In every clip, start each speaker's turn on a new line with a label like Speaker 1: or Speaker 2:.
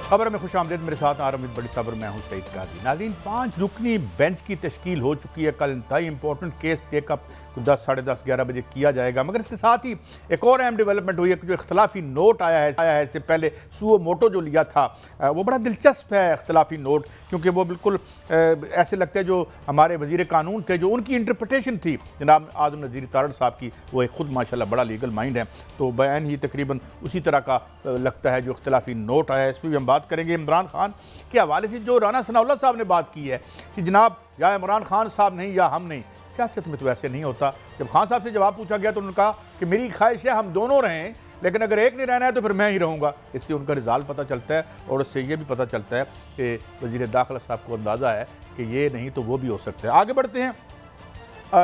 Speaker 1: खबर में खुश आमदेद। मेरे साथ आरमिद बड़ी खबर, मैं हूं सईद काजी। नाज़रीन, 5 रुकनी बेंच की तश्कील हो चुकी है। कल इंतहाई इंपॉर्टेंट केस टेकअप 10, साढ़े 10, 11 बजे किया जाएगा। मगर इसके साथ ही एक और अहम डेवलपमेंट हुई है कि जो इख्तलाफी नोट आया है इससे पहले सुओ मोटो जो लिया था, वो बड़ा दिलचस्प है इख्तलाफी नोट, क्योंकि वो बिल्कुल ऐसे लगते हैं जो हमारे वज़ीर कानून थे, जो उनकी इंटरप्रटेशन थी जनाब आज़म नज़ीर तारड़ साहब की, वो एक खुद माशाल्लाह बड़ा लीगल माइंड है, तो बयान ही तकरीबन उसी तरह का लगता है जो इख्तलाफी नोट आया है। इस पर भी हम बात करेंगे। इमरान खान के हवाले से जो राना सनाउल्लाह साहब ने बात की है कि जनाब या इमरान खान साहब नहीं या हम नहीं, सियासत में तो ऐसे नहीं होता। जब खान साहब से जवाब पूछा गया तो उन्होंने कहा कि मेरी ख्वाहिश है हम दोनों रहें, लेकिन अगर एक नहीं रहना है तो फिर मैं ही रहूँगा। इससे उनका रिजाल्ट पता चलता है और उससे ये भी पता चलता है कि वज़ीर दाखिला साहब को अंदाज़ा है कि ये नहीं तो वो भी हो सकता है। आगे बढ़ते हैं।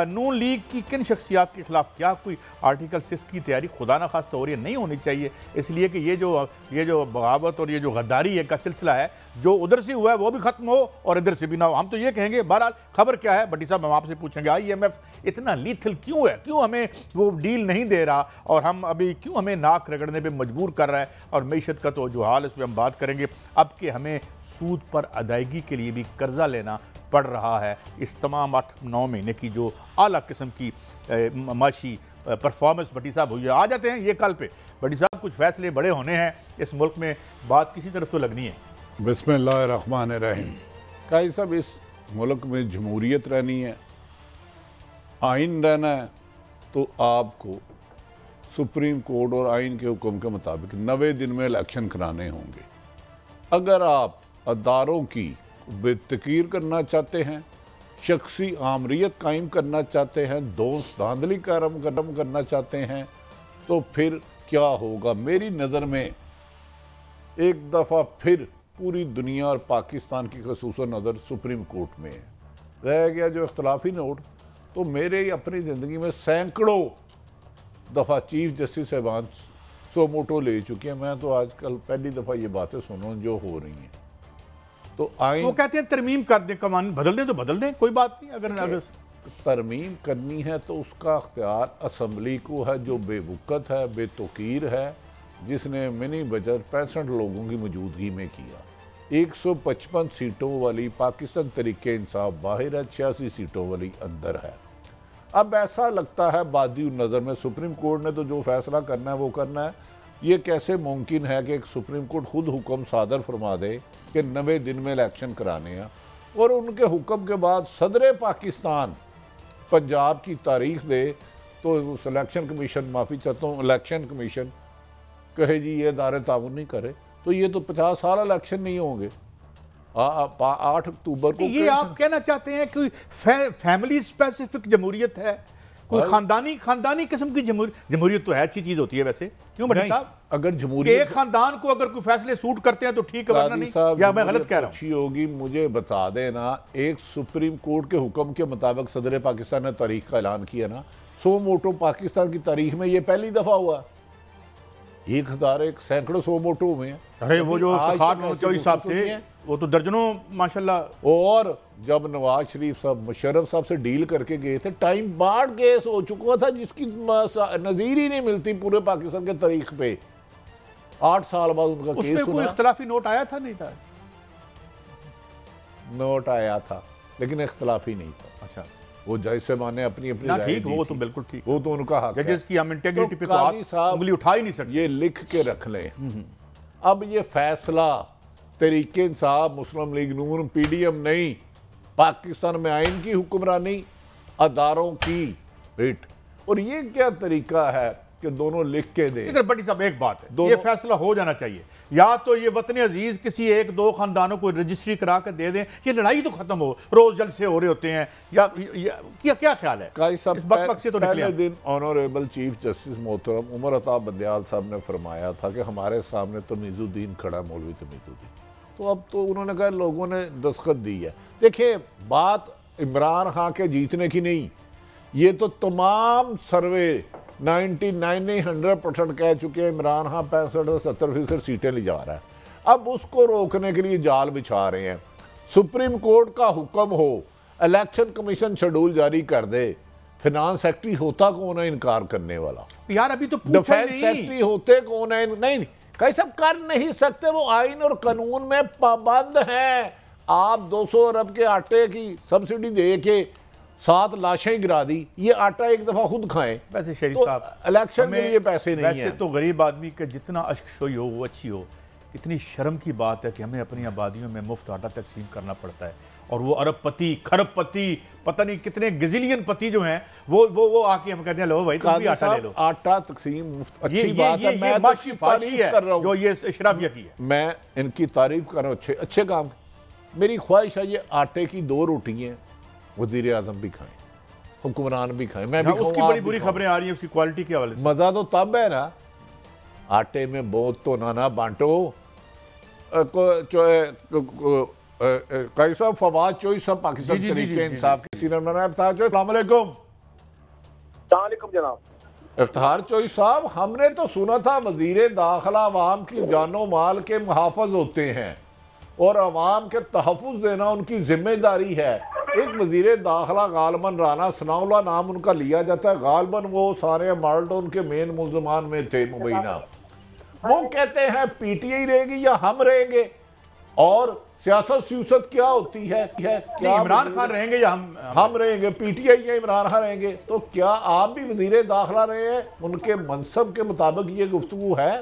Speaker 1: नून लीग की किन शख्सियात के खिलाफ क्या कोई आर्टिकल 6 की तैयारी खुदा न खास्ता हो रही है? नहीं होनी चाहिए, इसलिए कि ये जो बगावत और ये जो गद्दारी है का सिलसिला है, जो उधर से हुआ है वो भी खत्म हो और इधर से भी ना हो। हम तो ये कहेंगे। बहरहाल खबर क्या है भट्टी साहब, हम आपसे पूछेंगे IMF इतना लीथल क्यों है, क्यों हमें वो डील नहीं दे रहा और हम अभी क्यों हमें नाक रगड़ने पर मजबूर कर रहा है, और मीशत का तो जो हाल, इस पर हम बात करेंगे। अब कि हमें सूद पर अदायगी के लिए भी कर्जा लेना पड़ रहा है। इस तमाम 8-9 महीने की जो आला किस्म की माशी परफॉर्मेंस भट्टी साहब हुई है। आ जाते हैं ये कल पे। भट्टी साहब, कुछ फैसले बड़े होने हैं इस मुल्क में, बात किसी तरफ तो लगनी है।
Speaker 2: बिस्मिल्लाहिर्रहमानिर्रहीम। काजी साहब, इस मुल्क में जमहूरियत रहनी है, आइन रहना है, तो आपको सुप्रीम कोर्ट और आइन के हुक्म के मुताबिक 90 दिन में इलेक्शन कराने होंगे। अगर आप अदारों की बेतकीर करना चाहते हैं, शख्सी आमरीत कायम करना चाहते हैं, दोस्त धांधली करम करना चाहते हैं, तो फिर क्या होगा? मेरी नज़र में एक दफ़ा फिर पूरी दुनिया और पाकिस्तान की खसूसन नज़र सुप्रीम कोर्ट में है। रह गया जो इख्तलाफी नोट, तो मेरे अपनी ज़िंदगी में सैकड़ों दफ़ा चीफ जस्टिस साहबान सो मोटो ले चुके हैं। मैं तो आजकल पहली दफ़ा ये बातें सुनो जो हो रही हैं। तो आइन, वो
Speaker 1: कहते हैं तरमीम कर दें, कवानीन बदल दें तो बदल दें, कोई बात नहीं। अगर
Speaker 2: तरमीम करनी है तो उसका अख्तियार असम्बली को है, जो बेवुकत है, बेतौकीर है, जिसने मिनी बजट 65 लोगों की मौजूदगी में किया। 155 सीटों वाली पाकिस्तान तरीके इंसाफ बाहर है, 86 सीटों वाली अंदर है। अब ऐसा लगता है बादी नज़र में सुप्रीम कोर्ट ने तो जो फैसला करना है वो करना है। ये कैसे मुमकिन है कि एक सुप्रीम कोर्ट खुद हुक्म सादर फरमा दे कि 90 दिन में इलेक्शन कराने हैं, और उनके हुक्म के बाद सदर पाकिस्तान पंजाब की तारीख दे तो सिलेक्शन कमीशन, माफ़ी चाहता हूँ, इलेक्शन कमीशन कहे जी ये इदारे ताउन नहीं करे, तो ये तो 50 साल इलेक्शन नहीं होंगे। 8 अक्टूबर को
Speaker 1: ये आप कहना चाहते हैं कि फैमिली स्पेसिफिक जमहूरियत है, कोई खानदानी किस्म की जमहूरियत तो है, अच्छी चीज होती है वैसे, क्यों भट्टी साहब?
Speaker 2: अगर जमहूरियत
Speaker 1: एक खानदान को अगर कोई फैसले सूट करते हैं तो ठीक है, वरना नहीं। या मैं गलत कह रहा हूं?
Speaker 2: अच्छी होगी, मुझे बता देना। एक सुप्रीम कोर्ट के हुक्म के मुताबिक सदर पाकिस्तान ने तारीख का ऐलान किया ना, सो मोटो पाकिस्तान की तारीख में ये पहली दफा हुआ। 1000 सैकड़ों सो मोटो हुए हैं।
Speaker 1: अरे वो जो साहब थे वो तो दर्जनों माशाल्लाह।
Speaker 2: और जब नवाज शरीफ साहब मुशर्रफ साहब से डील करके गए थे, टाइम बार्ड केस हो चुका था जिसकी नज़ीर ही नहीं मिलती पूरे पाकिस्तान के तारीख पे। 8 साल बाद उनका केस सुना।
Speaker 1: कोई इख्तलाफी नोट आया था? नहीं था,
Speaker 2: नोट आया था लेकिन इख्तलाफी नहीं था।
Speaker 1: अच्छा,
Speaker 2: वो जज साहब ने अपनी राय
Speaker 1: ठीक, वो तो बिल्कुल ठीक,
Speaker 2: वो तो उनका हक है।
Speaker 1: जजेस की हम इंटेग्रिटी पे तो आप उंगली उठा ही नहीं सकते।
Speaker 2: ये लिख के रख लें। अब ये फैसला तरीके इंसाफ, मुस्लिम लीग नून, PDM नहीं, पाकिस्तान में आइन की हुक्मरानी, अदारों की रिट। और ये क्या तरीका है कि दोनों लिख के दें?
Speaker 1: लेकिन बड़ी साहब एक बात है, ये फैसला हो जाना चाहिए, या तो ये वतन अजीज किसी 1-2 खानदानों को रजिस्ट्री करा कर दे दें, ये लड़ाई तो खत्म हो, रोज जलसे हो रहे होते हैं, या क्या ख्याल है?
Speaker 2: तो पहले दिन ऑनरेबल चीफ जस्टिस मोहतरम उमर अता बंदयाल साहब ने फरमाया था कि हमारे सामने तमीजुद्दीन खड़ा, मौलवी तमीजुद्दीन। तो अब तो उन्होंने कहा लोगों ने दस्तखत दी है। देखिए, बात इमरान खान के जीतने की नहीं, ये तो तमाम सर्वे 99-100% कह चुके हैं इमरान खान 65-70% सीटें ले जा रहा है। अब उसको रोकने के लिए जाल बिछा रहे हैं। सुप्रीम कोर्ट का हुक्म हो, इलेक्शन कमीशन शेड्यूल जारी कर दे, फाइनेंस सेक्रेटरी होता कौन है इनकार करने वाला?
Speaker 1: यार अभी तो
Speaker 2: डिफेंस सेक्रेटरी होते कौन है? नहीं, कई सब कर नहीं सकते, वो आइन और कानून में पाबंद हैं। आप 200 अरब के आटे की सब्सिडी दे के 7 लाशें गिरा दी, ये आटा एक दफा खुद खाएं।
Speaker 1: वैसे शरीफ
Speaker 2: तो
Speaker 1: साहब,
Speaker 2: इलेक्शन के लिए पैसे नहीं
Speaker 1: वैसे
Speaker 2: है।
Speaker 1: तो गरीब आदमी का जितना अश्कशोई हो वो अच्छी हो, कितनी शर्म की बात है कि हमें अपनी आबादियों में मुफ्त आटा तकसीम करना पड़ता है, और वो अरबपति, खरबपति, पता नहीं कितने गजिलियन पति जो हैं वो आके हम कहते हैं लो भाई तुम भी आटा ले लो।
Speaker 2: आटा तकसीम मुफ्त अच्छी
Speaker 1: ये
Speaker 2: बात है, मैं
Speaker 1: माशी
Speaker 2: तारीफ
Speaker 1: है
Speaker 2: कर रहा हूं,
Speaker 1: जो ये इशराफिया की है।
Speaker 2: मैं इनकी तारीफ कर रहा हूं, अच्छे काम। मेरी ख्वाहिश है ये आटे की 2 रोटियां वजीर आजम भी खाएं, हुक्मरान भी खाएं, मैं भी खाऊं,
Speaker 1: उसकी बड़ी बुरी खबरें आ रही हैं उसकी क्वालिटी के हवाले से।
Speaker 2: मजा तो तब है ना, आटे में बहुत तो ना बांटो। कैसा फवाद चोई सब पाकिस्तान तरीके इंसाफ की सीनियर मैन इफ्तार चोई, अस्सलाम वालेकुम
Speaker 3: जनाब।
Speaker 2: इफ्तार चोई साहब, हमने तो सुना था वजीर दाखिला अवाम की जानो माल के मुहाफ़िज़ होते हैं और अवाम के तहफ़्फ़ुज़ देना उनकी जिम्मेदारी है। एक वजीर दाखिला गालबन राना सनाउल्लाह नाम उनका लिया जाता है, गालबन वो सारे माल्टोन के मेन मुलजमान में थे मुबैना। वो कहते हैं पीटीआई रहेगी या हम रहेंगे, और सियासत सियासत क्या होती है क्या
Speaker 1: इमरान खान रहेंगे या
Speaker 2: हम रहेंगे, पीटीआई या इमरान खान रहेंगे। तो क्या आप भी वजीर दाखिला रहे हैं, उनके मनसब के मुताबिक ये गुफ्तगू है?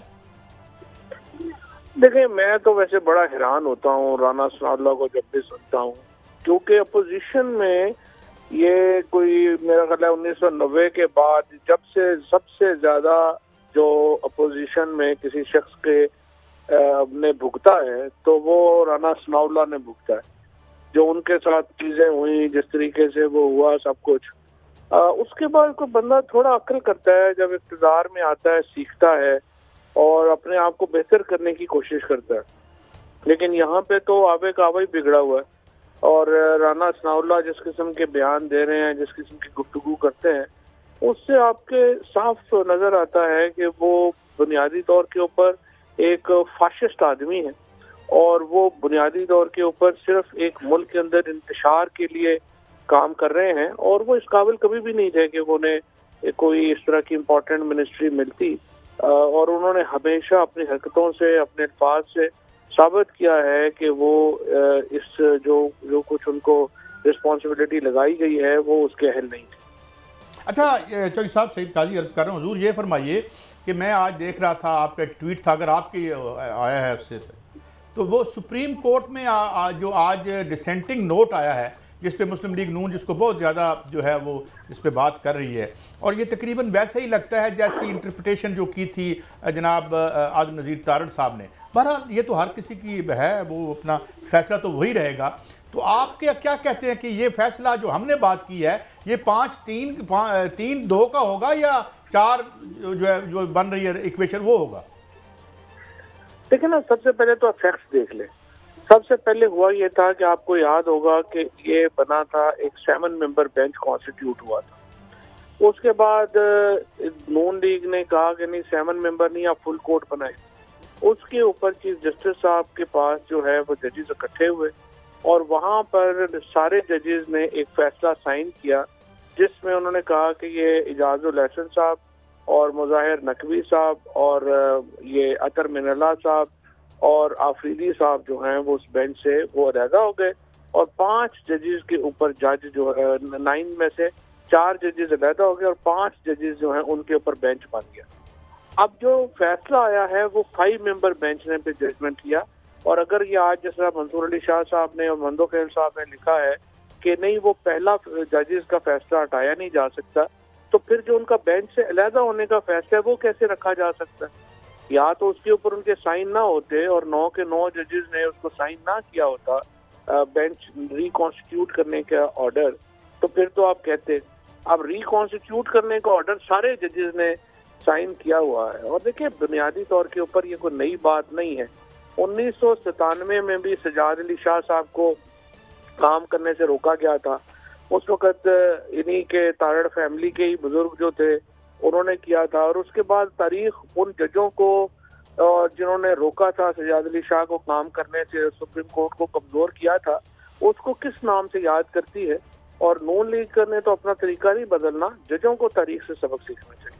Speaker 3: देखिए, मैं तो वैसे बड़ा हैरान होता हूँ राना सनाउल्लाह को जब भी सुनता हूँ, क्योंकि अपोजिशन में ये कोई मेरा ख्याल है 1990 के बाद जब से सबसे ज्यादा जो अपोजिशन में किसी शख्स के ने भुगता है तो वो राना सनाउल्लाह ने भुगता है। जो उनके साथ चीजें हुई, जिस तरीके से वो हुआ सब कुछ, उसके बाद कोई बंदा थोड़ा अक्ल करता है, जब इक़्तिदार में आता है, सीखता है और अपने आप को बेहतर करने की कोशिश करता है। लेकिन यहाँ पे तो आवे का आवा ही बिगड़ा हुआ है, और राना सनाउल्लाह जिस किस्म के बयान दे रहे हैं, जिस किस्म की गुफ्तगू करते हैं, उससे आपके साफ नजर आता है कि वो बुनियादी तौर के ऊपर एक फाशिस्ट आदमी है, और वो बुनियादी तौर के ऊपर सिर्फ एक मुल्क के अंदर इंतशार के लिए काम कर रहे हैं, और वो इस काबिल कभी भी नहीं थे कि उन्हें कोई इस तरह की इम्पोर्टेंट मिनिस्ट्री मिलती। और उन्होंने हमेशा अपनी हरकतों से, अपने अल्फाज से साबित किया है कि वो इस जो कुछ उनको रिस्पॉन्सिबिलिटी लगाई गई है वो उसके अहल नहीं थे।
Speaker 1: अच्छा चौधरी साहब, सईद काजी अर्ज कर रहा हूँ, हुजूर ये फरमाइए कि मैं आज देख रहा था आपका एक ट्वीट था, अगर आपके आया है उससे, तो वो सुप्रीम कोर्ट में जो आज डिसेंटिंग नोट आया है जिस पे मुस्लिम लीग नून, जिसको बहुत ज़्यादा जो है वो इस पे बात कर रही है, और ये तकरीबन वैसे ही लगता है जैसी इंटरप्रिटेशन जो की थी जनाब आज़म नज़ीर तारड़ साहब ने। बहरहाल ये तो हर किसी की है, वो अपना फैसला तो वही रहेगा। तो आप क्या कहते हैं कि ये फैसला जो हमने बात की है ये 5-3-2 का होगा या 4 जो बन रही है इक्वेशन वो होगा?
Speaker 3: देखिए ना, सबसे पहले तो आप फैक्ट्स देख लें। सबसे पहले हुआ ये था कि आपको याद होगा कि ये बना था, एक 7 मेंबर बेंच कॉन्स्टिट्यूट हुआ था। उसके बाद नून लीग ने कहा कि नहीं 7 मेंबर नहीं, आप फुल कोर्ट बनाए। उसके ऊपर चीफ जस्टिस साहब के पास जो है वो जजेस इकट्ठे हुए, और वहाँ पर सारे जजेस ने एक फैसला साइन किया जिसमें उन्होंने कहा कि ये इजाजुल हसन साहब और मुजाहिर नकवी साहब और ये अतर मिनल्ला साहब और आफरीदी साहब जो हैं वो उस बेंच से वो अलहदा हो गए, और 5 जजेस के ऊपर जज जो है 9 में से 4 जजेस अलहदा हो गए और 5 जजेस जो हैं उनके ऊपर बेंच बन गया। अब जो फैसला आया है वो 5 मेंबर बेंच ने पे जजमेंट किया, और अगर ये आज जिस तरह मंसूर अली शाह साहब ने और मंदो खेल साहब ने लिखा है कि नहीं वो पहला जजेस का फैसला हटाया नहीं जा सकता, तो फिर जो उनका बेंच से अलहदा होने का फैसला है वो कैसे रखा जा सकता है? या तो उसके ऊपर उनके साइन ना होते और 9 के 9 जजेस ने उसको साइन ना किया होता बेंच रिकॉन्स्टिट्यूट करने का ऑर्डर, तो फिर तो आप कहते। अब रिकॉन्स्टिट्यूट करने का ऑर्डर सारे जजेस ने साइन किया हुआ है, और देखिए बुनियादी तौर के ऊपर ये कोई नई बात नहीं है। 1997 में भी सजाद अली शाह साहब को काम करने से रोका गया था। उस वक्त इन्हीं के तारड़ फैमिली के ही बुजुर्ग जो थे उन्होंने किया था, और उसके बाद तारीख उन जजों को जिन्होंने रोका था सजाद अली शाह को काम करने से, सुप्रीम कोर्ट को कमजोर किया था, उसको किस नाम से याद करती है। और नून लीग ने तो अपना तरीका नहीं बदलना, जजों को तारीख से सबक सीखना चाहिए।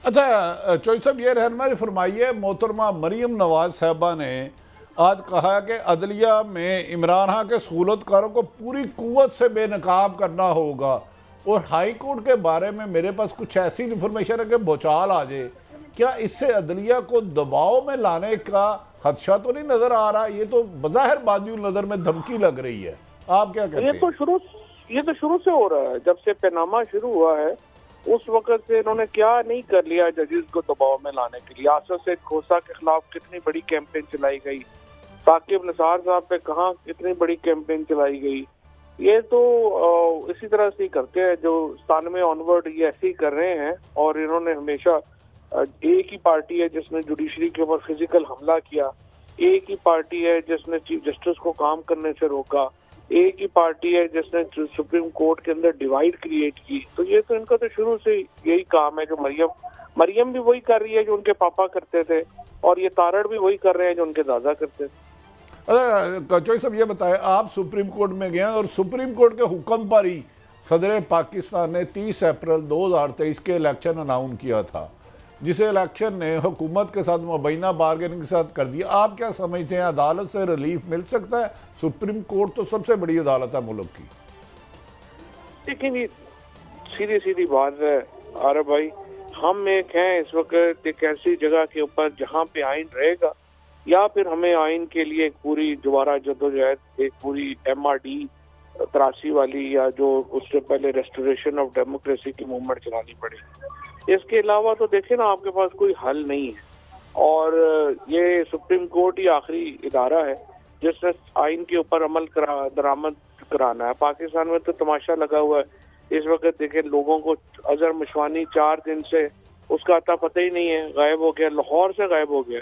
Speaker 2: अच्छा चौधरी साहब, ये रहनुमाई फरमाइए, मोहतरमा मरीम नवाज साहबा ने आज कहा कि अदलिया में इमरान खान के सहूलतकारों को पूरी कुव्वत से बेनकाब करना होगा, और हाई कोर्ट के बारे में मेरे पास कुछ ऐसी इंफॉर्मेशन है कि भूचाल आ जाए। क्या इससे अदलिया को दबाव में लाने का खदशा तो नहीं नजर आ रहा? ये तो बज़ाहिर बाजू नजर में धमकी लग रही है, आप क्या कहते हैं?
Speaker 3: ये तो शुरू से हो रहा है। जब से पैनामा शुरू हुआ है उस वक्त से इन्होंने क्या नहीं कर लिया जजेस को दबाव में लाने के लिए। आसद सैयद खोसा के खिलाफ कितनी बड़ी कैंपेन चलाई गई, साकिब निसार साहब पे कहाँ कितनी बड़ी कैंपेन चलाई गई। ये तो इसी तरह से ही करते हैं, जो 97 ऑनवर्ड ये ऐसे ही कर रहे हैं। और इन्होंने हमेशा, एक ही पार्टी है जिसने जुडिशरी के ऊपर फिजिकल हमला किया, एक ही पार्टी है जिसने चीफ जस्टिस को काम करने से रोका, एक ही पार्टी है जिसने सुप्रीम कोर्ट के अंदर डिवाइड क्रिएट की। तो ये तो इनका तो शुरू से यही काम है। जो मरियम भी वही कर रही है जो उनके पापा करते थे, और ये तारड़ भी वही कर रहे हैं जो उनके दादा करते थे।
Speaker 2: चौधरी साहब ये बताएं, आप सुप्रीम कोर्ट में गए और सुप्रीम कोर्ट के हुक्म पर ही सदर पाकिस्तान ने 30 अप्रैल 2023 के इलेक्शन अनाउंस किया था, जिसे इलेक्शन ने हुकूमत के साथ मुबैना बार्गेनिंग के साथ कर दिया। आप क्या समझते हैं, अदालत से रिलीफ मिल सकता है? सुप्रीम कोर्ट तो सबसे बड़ी अदालत है मुल्क की।
Speaker 3: देखिए, सीधी सीधी बात है आरब भाई, हम एक हैं इस वक्त एक ऐसी जगह के ऊपर जहाँ पे आइन रहेगा, या फिर हमें आइन के लिए एक पूरी दोबारा जद्दोजहद, एक पूरी MRD 83 वाली, या जो उससे पहले रेस्टोरेशन ऑफ डेमोक्रेसी की मूवमेंट चलानी पड़ेगी। इसके अलावा तो देखें ना, आपके पास कोई हल नहीं है। और ये सुप्रीम कोर्ट ही आखिरी इदारा है जिसने आइन के ऊपर अमल दरामद कराना है। पाकिस्तान में तो तमाशा लगा हुआ है इस वक्त। देखें, लोगों को अजहर मशवानी 4 दिन से उसका अता पता ही नहीं है, गायब हो गया, लाहौर से गायब हो गया।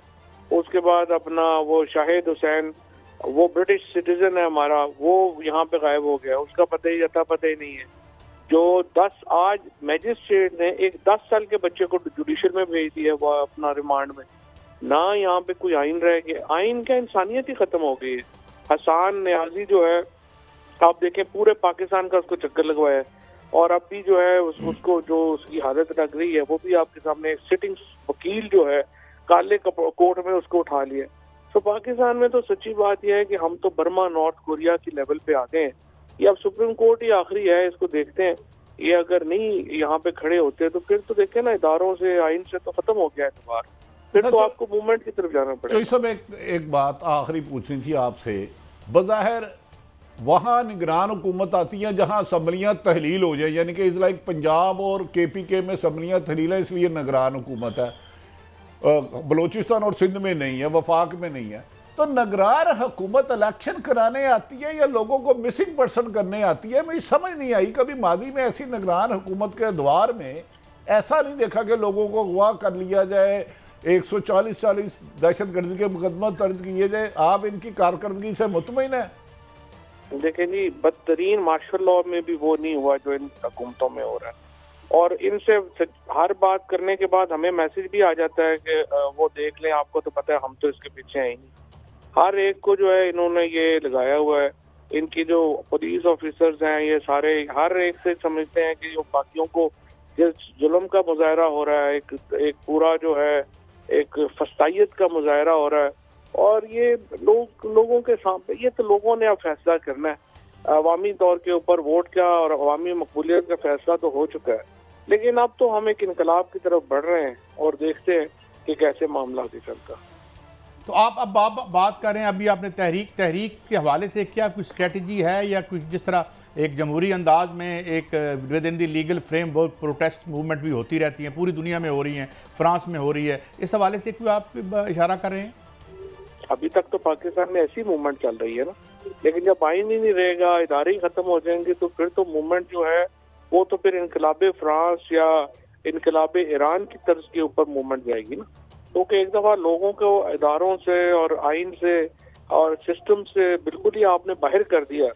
Speaker 3: उसके बाद अपना वो शाहिद हुसैन, वो ब्रिटिश सिटीजन है हमारा, वो यहाँ पे गायब हो गया, उसका पता ही नहीं है। जो 10 आज मैजिस्ट्रेट ने एक 10 साल के बच्चे को जुडिशल में भेज दिया, वो अपना रिमांड में। ना यहाँ पे कोई आइन रह गया, आइन का इंसानियत ही खत्म हो गई है। हसन न्याजी जो है, आप देखें पूरे पाकिस्तान का उसको चक्कर लगवाया है, और अब भी जो है उसको जो उसकी हालत लग रही है, वो भी आपके सामने सिटिंग वकील जो है काले कोर्ट में उसको उठा लिया। तो पाकिस्तान में तो सच्ची बात यह है कि हम तो बर्मा नॉर्थ कोरिया की लेवल पे आ गए हैं। ये अब सुप्रीम कोर्ट ही आखिरी है, इसको देखते हैं। ये अगर नहीं यहाँ पे खड़े होते तो फिर तो देखें ना, इदारों से आइन से तो खत्म हो गया एतबार, फिर तो आपको मूवमेंट की तरफ जाना पड़ेगा।
Speaker 2: सब एक बात आखिरी पूछनी थी आपसे। बज़ाहिर वहाँ निगरान हुकूमत आती है जहाँ असम्बलियाँ तहलील हो जाए, यानी कि इस लाइक पंजाब और KPK में असम्बलियाँ तहलील है, इसलिए निगरान हुकूमत है। बलूचिस्तान और सिंध में नहीं है, वफाक में नहीं है। तो निगरान हुकूमत इलेक्शन कराने आती है या लोगों को मिसिंग पर्सन करने आती है? मुझे समझ नहीं आई। कभी मादी में ऐसी निगरान हुकूमत के द्वार में ऐसा नहीं देखा कि लोगों को अगवा कर लिया जाए, 140 दहशतगर्दी के मुकदमा दर्ज किए जाए। आप इनकी कारकर्दगी से मुतमईन है?
Speaker 3: देखें जी, बदतरीन मार्शल लॉ में भी वो नहीं हुआ जो इन हुकूमतों में हो रहा है। और इनसे हर बात करने के बाद हमें मैसेज भी आ जाता है कि वो देख लें, आपको तो पता है हम तो इसके पीछे हैं ही नहीं। हर एक को जो है इन्होंने ये लगाया हुआ है। इनकी जो पुलिस ऑफिसर्स हैं ये सारे हर एक से समझते हैं कि जो बाकियों को जिस जुल्म का मुजाहरा हो रहा है, एक पूरा जो है एक फस्तायत का मुजाहरा हो रहा है। और ये लोगों के सामने, ये तो लोगों ने अब फैसला करना है। अवामी तौर के ऊपर वोट का और अवामी मकबूलियत का फैसला तो हो चुका है, लेकिन अब तो हम एक इनकलाब की तरफ बढ़ रहे हैं और देखते हैं कि कैसे मामला आगे चलता।
Speaker 1: तो आप अब बात करें, अभी आपने तहरीक के हवाले से क्या कोई स्ट्रेटजी है, या कुछ जिस तरह एक जमहूरी अंदाज में एक with in the legal framework protest movement भी होती रहती हैं, पूरी दुनिया में हो रही हैं, फ्रांस में हो रही है, इस हवाले से कोई आप इशारा कर रहे हैं?
Speaker 3: अभी तक तो पाकिस्तान में ऐसी मूवमेंट चल रही है ना, लेकिन जब आइन ही नहीं रहेगा, इदारे ही खत्म हो जाएंगे, तो फिर तो मूवमेंट जो है वो तो फिर इनकलाब फ्रांस या इनकलाब ईरान की तर्ज के ऊपर मूवमेंट जाएगी ना। क्योंकि एक दफा लोगों को इदारों से और आइन से और सिस्टम से बिल्कुल ही आपने बाहर कर दिया,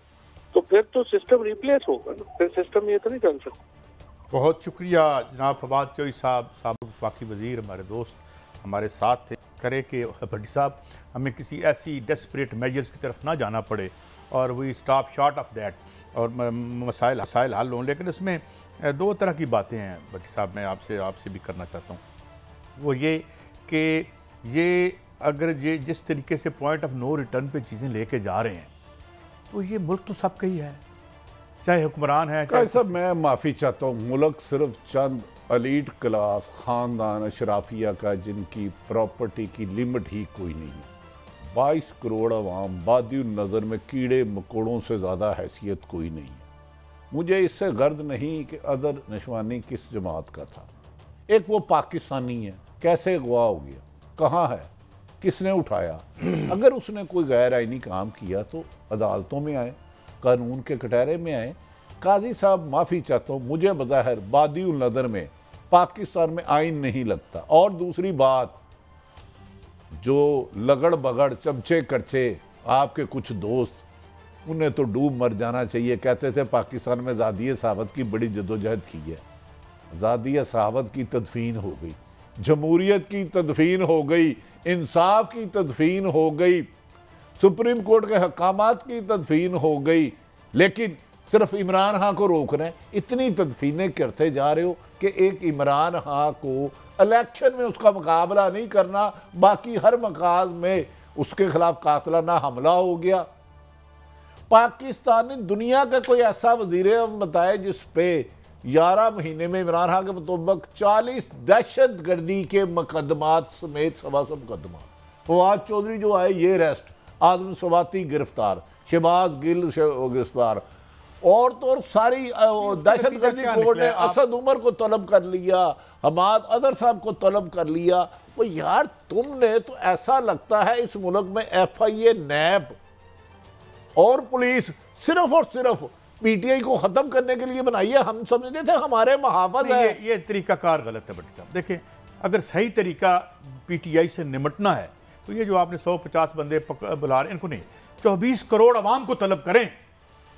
Speaker 3: तो फिर तो सिस्टम रिप्लेस होगा ना, फिर सिस्टम ये तो नहीं चल सकता।
Speaker 1: बहुत शुक्रिया जनाब फवाद चौधरी साहब, साबिक वफाकी वज़ीर, हमारे दोस्त हमारे साथ थे। करे कि भट्टी साहब हमें किसी ऐसी डेस्परेट मेजर्स की तरफ ना जाना पड़े और we stop short of that और मसाइल हल हों। लेकिन इसमें 2 तरह की बातें हैं भट्टी साहब, मैं आपसे भी करना चाहता हूँ। वो ये कि ये अगर ये जिस तरीके से पॉइंट ऑफ नो रिटर्न पे चीज़ें लेके जा रहे हैं तो ये मुल्क तो सबका ही है, चाहे हुक्मरान है चाहे
Speaker 2: सब। मैं माफ़ी चाहता हूँ, मुल्क सिर्फ चंद एलीट क्लास ख़ानदान अशराफिया का जिनकी प्रॉपर्टी की लिमिट ही कोई नहीं है। 22 करोड़ अवाम बादी नज़र में कीड़े मकोड़ों से ज़्यादा हैसियत कोई नहीं है। मुझे इससे गर्द नहीं कि अदर नशवानी किस जमात का था। एक वो पाकिस्तानी है, कैसे अगवा हो गया, कहाँ है, किसने उठाया। अगर उसने कोई गैर आइनी काम किया तो अदालतों में आए, कानून के कटहरे में आए। काजी साहब माफ़ी चाहता हूँ, मुझे बज़ाहिर बादी नज़र में पाकिस्तान में आइन नहीं लगता। और दूसरी बात, जो लगड़ बगड़ चमचे करचे आपके कुछ दोस्त, उन्हें तो डूब मर जाना चाहिए। कहते थे पाकिस्तान में आज़ादी सहावत की बड़ी जदोजहद की है, आज़ादी सहावत की तदफीन हो गई, जमहूरियत की तदफीन हो गई, इंसाफ की तदफीन हो गई, सुप्रीम कोर्ट के हकामात की तदफीन हो गई। लेकिन सिर्फ इमरान खां को रोक रहे हैं। इतनी तदफीनें करते जा रहे हो कि एक इमरान खां को इलेक्शन में उसका मुकाबला नहीं करना, बाकी हर मकाम में उसके खिलाफ कातलाना हमला हो गया। पाकिस्तान ने दुनिया का कोई ऐसा वजीर बताया जिस पे 11 महीने में इमरान खान के मुताबिक 40 दहशत गर्दी के मुकदमात समेत 125 मुकदमा। फवाद चौधरी जो आए ये अरेस्ट, आदम सवाती गिरफ्तार, शहबाज गिल गिरफ्तार, और तो और सारी दहशत गर्दी कोर्ट ने असद उमर को तलब कर लिया, हमाद अदर साहब को तलब कर लिया। वो यार तुमने तो ऐसा लगता है इस मुल्क में FIA, नैब और पुलिस सिर्फ और सिर्फ PTI को खत्म करने के लिए बनाई है। हम समझते थे हमारे मुहाफिज है।
Speaker 1: ये तरीकाकार गलत है भट्टी साहब। देखें, अगर सही तरीका PTI से निमटना है तो ये जो आपने 150 बंदे बुला रहे, इनको नहीं, 24 करोड़ अवाम को तलब करें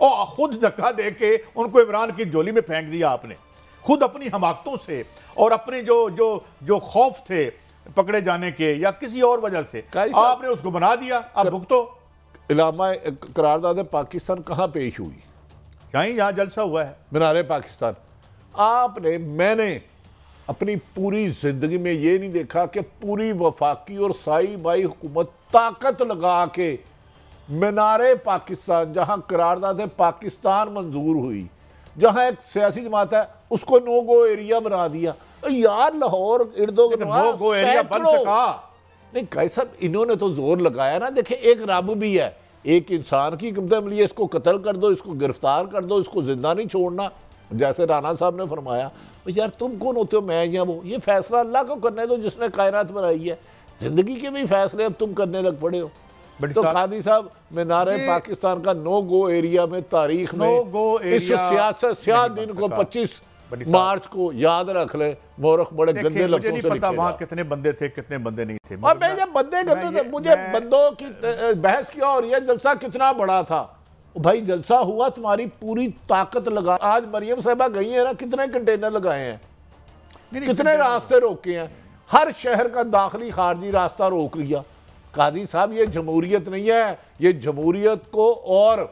Speaker 1: और खुद धक्का दे के उनको इमरान की झोली में फेंक दिया आपने, खुद अपनी हमाकतों से और अपने जो खौफ थे पकड़े जाने के या किसी और वजह से आपने उसको बना दिया। अब भुगतो।
Speaker 2: इलामा करारदाद पाकिस्तान कहाँ पेश हुई?
Speaker 1: यहाँ जलसा हुआ है,
Speaker 2: मीनार पाकिस्तान। मैंने अपनी पूरी जिंदगी में ये नहीं देखा कि पूरी वफाकी और साई बाई हुकूमत ताकत लगा के मीनार पाकिस्तान, जहां करारदाद पाकिस्तान मंजूर हुई, जहां एक सियासी जमात है उसको नो गो एरिया बना दिया। यार लाहौर इर्दो
Speaker 1: नो गो एरिया बन सका
Speaker 2: नहीं। कैसा इन्होंने तो जोर लगाया ना। देखिए, एक रब भी है, एक इंसान की कीमत मिली है, इसको कत्ल कर दो, इसको गिरफ्तार कर दो, इसको जिंदा नहीं छोड़ना। जैसे राना साहब ने फरमाया, यार तुम कौन होते हो, मैं या वो, ये फैसला अल्लाह को करने दो जिसने कायनात बनाई है। जिंदगी के भी फैसले अब तुम करने लग पड़े हो। तो कादी साहब, मीनार पाकिस्तान का नो गो एरिया में तारीख में इस सियासत स्याह दिन को 25 मार्च को याद रख ले। मोरख बड़े गंदे लफ्जों
Speaker 1: नहीं
Speaker 2: से
Speaker 1: पता वहां कितने बंदे थे कितने बंदे नहीं थे।
Speaker 2: और मैं जब बंदे गंदे थे, मुझे बंदों की बहस क्या हो रही है, जलसा कितना बड़ा था भाई। जलसा हुआ, तुम्हारी पूरी ताकत लगा। आज मरियम साहबा गई है ना, कितने कंटेनर लगाए हैं, कितने रास्ते रोके हैं, हर शहर का दाखिली खारजी रास्ता रोक लिया। कादी साहब, ये जमहूरियत नहीं है, ये जमहूरियत को और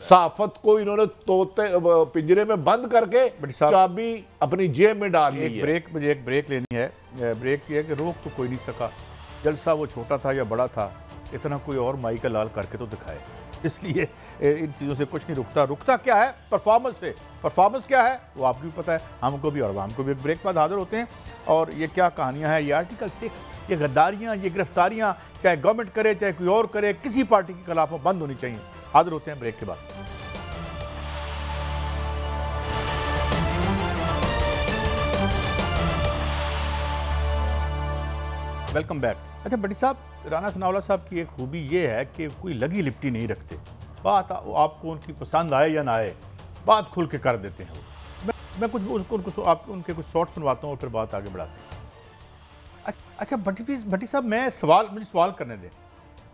Speaker 2: साफत को इन्होंने तोते पिंजरे में बंद करके चाबी अपनी जेब में डाल ली है।
Speaker 1: मुझे एक ब्रेक लेनी है। ब्रेक ये है कि रोक तो कोई नहीं सका, जलसा वो छोटा था या बड़ा था, इतना कोई और माई का लाल करके तो दिखाए। इसलिए इन चीज़ों से कुछ नहीं रुकता क्या है, परफॉर्मेंस से। परफॉर्मेंस क्या है वो आपको भी पता है, हमको भी, और हमको भी। एक ब्रेक बाद हाजिर होते हैं। और ये क्या कहानियां हैं, ये आर्टिकल 6, ये गद्दारियां, ये गिरफ्तारियां, चाहे गवर्नमेंट करे चाहे कोई और करे, किसी पार्टी के खिलाफ बंद होनी चाहिए। हाजिर होते हैं ब्रेक के बाद। Welcome back. अच्छा भट्टी साहब, राना सनाउल्लाह साहब की एक खूबी ये है कि कोई लगी लिपटी नहीं रखते। बात आपको उनकी पसंद आए या ना आए, बात खुल के कर देते हैं। मैं कुछ उनके कुछ शॉर्ट सुनवाता हूँ और फिर बात आगे बढ़ाते हैं। अच्छा भट्टी साहब, मुझे सवाल करने दें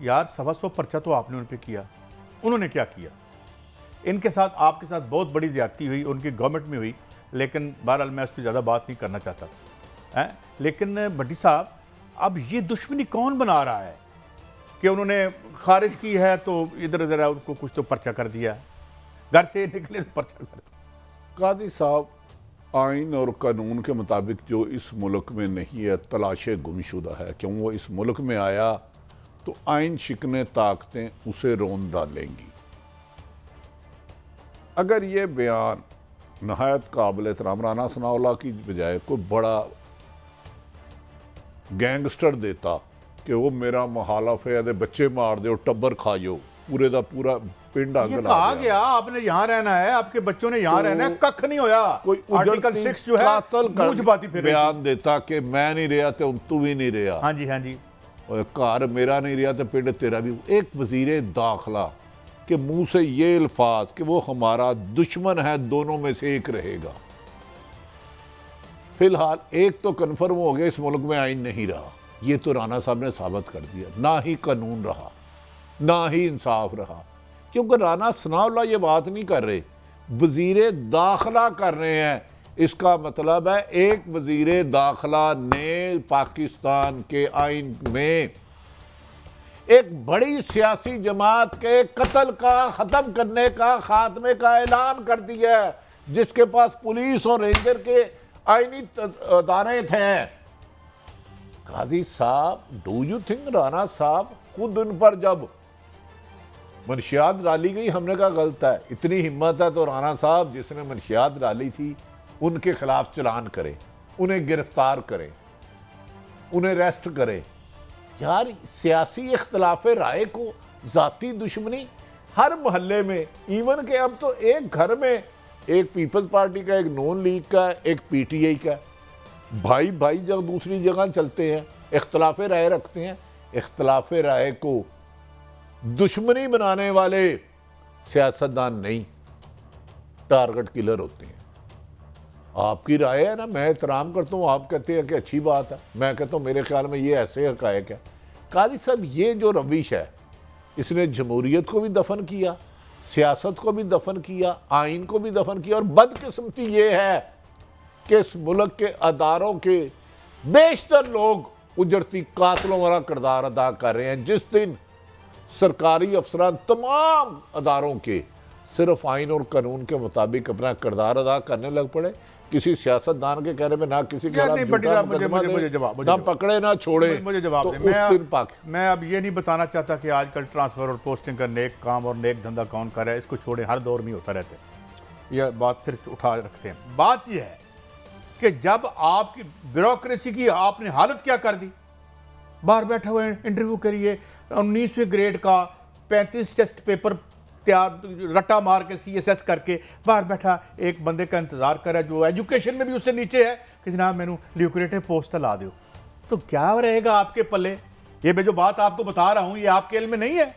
Speaker 1: यार। 125 पर्चा तो आपने उन पर किया, उन्होंने क्या किया? इनके साथ आपके साथ बहुत बड़ी ज्यादती हुई, उनकी गवर्नमेंट में हुई, लेकिन बहरहाल मैं उस पर ज़्यादा बात नहीं करना चाहता है। लेकिन भट्टी साहब, अब ये दुश्मनी कौन बना रहा है कि उन्होंने खारिज की है तो इधर उधर उनको कुछ तो पर्चा कर दिया, घर से निकले तो पर्चा कर दिया।
Speaker 2: कादी साहब, आइन और कानून के मुताबिक जो इस मुल्क में नहीं है तलाश गुमशुदा है। क्यों वो इस मुल्क में आया तो आइन शिकने ताकतें उसे रोन डालेंगी। अगर ये बयान नहायत काबिल एहतराम राना सनाउल्लाह की बजाय कोई बड़ा गैंगस्टर देता कि वो मेरा मुखालफ है, बच्चे मार दो, टब्बर खा जाओ, पूरे का पूरा पिंड अग ला
Speaker 1: कहा गया आपने यहाँ रहना है, आपके बच्चों ने यहाँ रहना है, कख नहीं होया।
Speaker 2: कोई
Speaker 1: आर्टिकल 6 जो है मूंछ बाती फिर
Speaker 2: बयान देता कि मैं नहीं रहा तो तू भी नहीं रहा।
Speaker 1: हाँ जी, हाँ जी,
Speaker 2: और घर मेरा नहीं रहा तो पिंड तेरा भी। एक वजीर दाखिला के मुंह से ये अल्फाज कि वो हमारा दुश्मन है, दोनों में से एक रहेगा। फिलहाल एक तो कन्फर्म हो गया, इस मुल्क में आइन नहीं रहा। ये तो राना साहब ने साबित कर दिया, ना ही कानून रहा, ना ही इंसाफ रहा। क्योंकि राना सनाउल्लाह ये बात नहीं कर रहे, वजीर दाखिला कर रहे हैं। इसका मतलब है एक वजीर दाखिला ने पाकिस्तान के आइन में एक बड़ी सियासी जमात के कत्ल का, खत्म करने का, खात्मे का ऐलान कर दिया है, जिसके पास पुलिस और रेंजर के आईनी दाने थे। काजी साहब, डू यू थिंक राना साहब खुद उन पर जब मनशियात डाली गई, हमने कहा गलत है, इतनी हिम्मत है तो राना साहब जिसने मनशियात डाली थी उनके खिलाफ चलान करें, उन्हें गिरफ्तार करें, उन्हें अरेस्ट करें। यार सियासी इख्तलाफ राय को जाती दुश्मनी हर मोहल्ले में, इवन के अब तो एक घर में एक पीपल्स पार्टी का, एक नून लीग का, एक पीटीआई का, भाई भाई जब दूसरी जगह चलते हैं, इख्तलाफ राय रखते हैं। इख्तलाफ राय को दुश्मनी बनाने वाले सियासतदान नहीं, टारगेट किलर होते हैं। आपकी राय है ना, मैं एहतराम करता हूँ, आप कहते हैं कि अच्छी बात है, मैं कहता हूँ मेरे ख्याल में ये ऐसे हकायक है। काजी साहब ये जो रविश है, इसने जमहूरियत को भी दफन किया, सियासत को भी दफन किया, आइन को भी दफन किया। और बदकिस्मती ये है कि इस मुल्क के अदारों के बेशतर लोग उजरती कातलों वाला किरदार अदा कर रहे हैं। जिस दिन सरकारी अफसरान तमाम अदारों के सिर्फ आइन और कानून के मुताबिक अपना किरदार अदा करने लग पड़े, किसी सियासतदान के कहने में ना किसी के ना पकड़े ना छोड़े,
Speaker 1: मुझे जवाब
Speaker 2: तो
Speaker 1: दे। मैं अब ये नहीं बताना चाहता कि आजकल ट्रांसफर और पोस्टिंग का नेक काम और नेक धंधा कौन कर रहा है, इसको छोड़े, हर दौर में होता रहता है। यह बात फिर उठा रखते हैं। बात यह है कि जब आपकी ब्यूरोक्रेसी की आपने हालत क्या कर दी, बाहर बैठे हुए इंटरव्यू के लिए 19वें ग्रेड का 35 टेस्ट पेपर तैयार रट्टा मार के CSS करके बाहर बैठा एक बंदे का इंतजार कर रहा है जो एजुकेशन में भी उससे नीचे है कि जनाब मैनू ल्यूक्रेटिव पोस्ट ला दो। तो क्या रहेगा आपके पल्ले? ये मैं जो बात आपको बता रहा हूं ये आपके इल्म में नहीं है।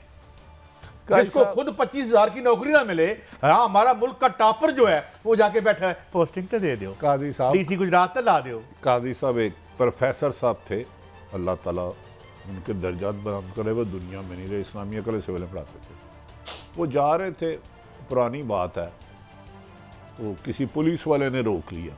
Speaker 1: जिसको खुद 25,000 की नौकरी ना मिले, हाँ हमारा मुल्क का टॉपर जो है वो जाके बैठा है, पोस्टिंग तो दे दो,
Speaker 2: काजी साहब
Speaker 1: DC गुजरात तो ला दो।
Speaker 2: काजी साहब एक प्रोफेसर साहब थे, अल्लाह ताला उनके दर्जात बुलंद करे, वो दुनिया में नहीं रहे, इस्लामिया कॉलेज से पहले पढ़ाते थे। वो जा रहे थे, पुरानी बात है, तो किसी पुलिस वाले ने रोक लिया।